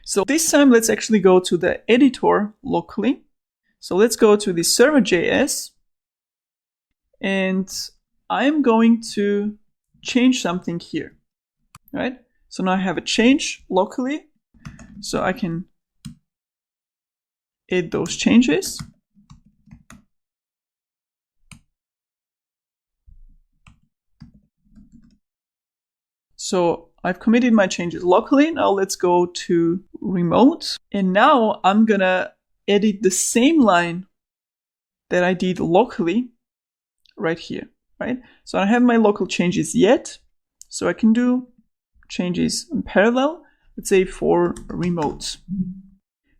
So this time, let's actually go to the editor locally. So let's go to the server.js, and I'm going to change something here, right? So now I have a change locally, so I can add those changes. So I've committed my changes locally. Now let's go to remote. And now I'm gonna edit the same line that I did locally right here, right? So I have my local changes yet. So I can do changes in parallel, let's say for remote.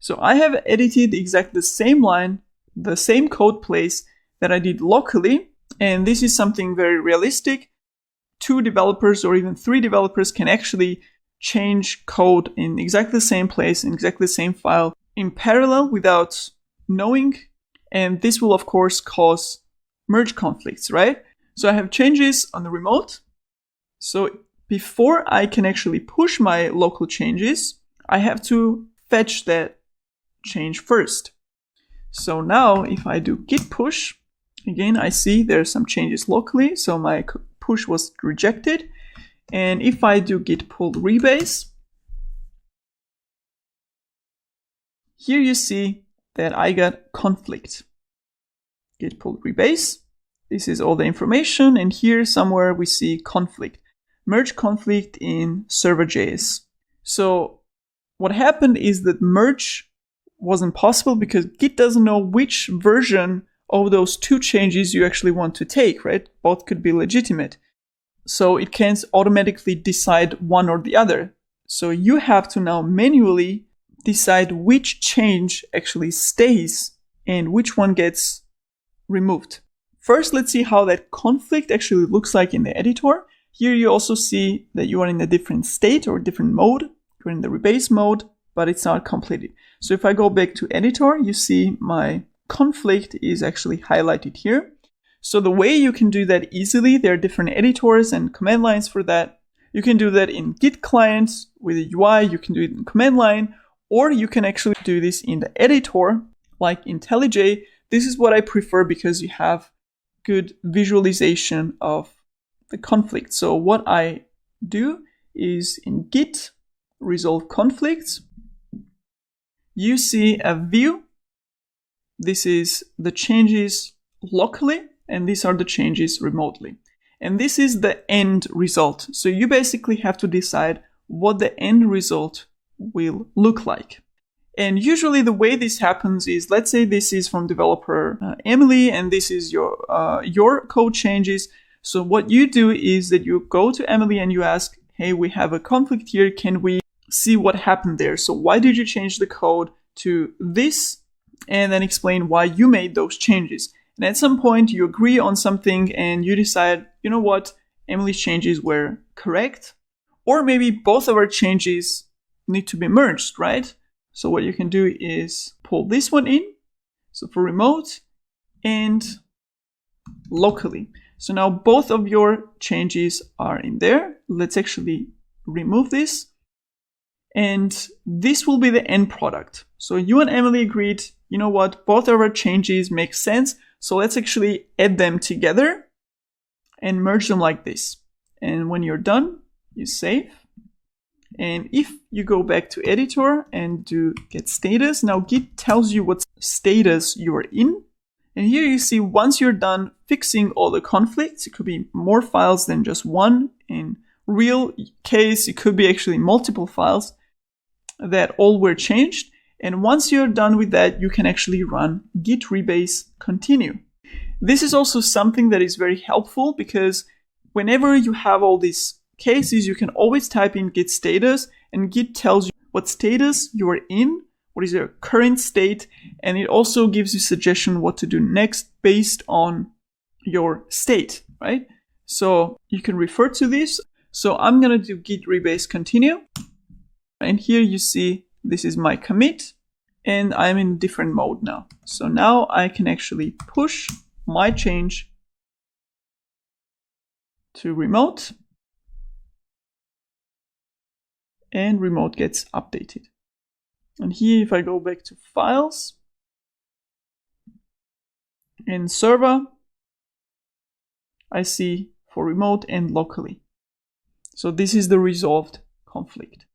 So I have edited exactly the same line, the same code place that I did locally. And this is something very realistic. 2 developers or even 3 developers can actually change code in exactly the same place, in exactly the same file in parallel without knowing. And this will, of course, cause merge conflicts, right? So I have changes on the remote. So before I can actually push my local changes, I have to fetch that change first. So now if I do git push, again, I see there's some changes locally. So my push was rejected. And if I do git pull rebase, here you see that I got conflict. Git pull rebase. This is all the information. And here somewhere we see conflict. Merge conflict in server.js. So what happened is that merge wasn't possible because Git doesn't know which version of those 2 changes you actually want to take, right? Both could be legitimate. So it can't automatically decide one or the other. So you have to now manually decide which change actually stays and which one gets removed. First, let's see how that conflict actually looks like in the editor. Here you also see that you are in a different state or different mode. You're in the rebase mode, but it's not completed. So if I go back to editor, you see my conflict is actually highlighted here. So the way you can do that easily, there are different editors and command lines for that. You can do that in Git client with a UI, you can do it in command line, or you can actually do this in the editor, like IntelliJ. This is what I prefer because you have good visualization of the conflict. So what I do is in Git resolve conflicts, you see a view. This is the changes locally, and these are the changes remotely. And this is the end result. So you basically have to decide what the end result will look like. And usually the way this happens is, let's say this is from developer Emily, and this is your code changes. So what you do is that you go to Emily and you ask, hey, we have a conflict here. Can we see what happened there? So why did you change the code to this? And then explain why you made those changes. And at some point you agree on something and you decide, you know what, Emily's changes were correct. Or maybe both of our changes need to be merged, right? So what you can do is pull this one in. So for remote and locally. So now both of your changes are in there. Let's actually remove this. And this will be the end product. So you and Emily agreed, you know what, both of our changes make sense. So let's actually add them together and merge them like this. And when you're done, you save. And if you go back to editor and do get status, now Git tells you what status you're in. And here you see once you're done fixing all the conflicts, it could be more files than just one. In real case, it could be actually multiple files that all were changed. And once you're done with that, you can actually run git rebase continue. This is also something that is very helpful because whenever you have all these cases, you can always type in git status and Git tells you what status you are in, what is your current state, and it also gives you suggestion what to do next based on your state, right? So you can refer to this. So I'm going to do git rebase continue. And here you see this is my commit and I'm in different mode now. So now I can actually push my change to remote and remote gets updated. And here, if I go back to files, in server, I see for remote and locally. So this is the resolved conflict.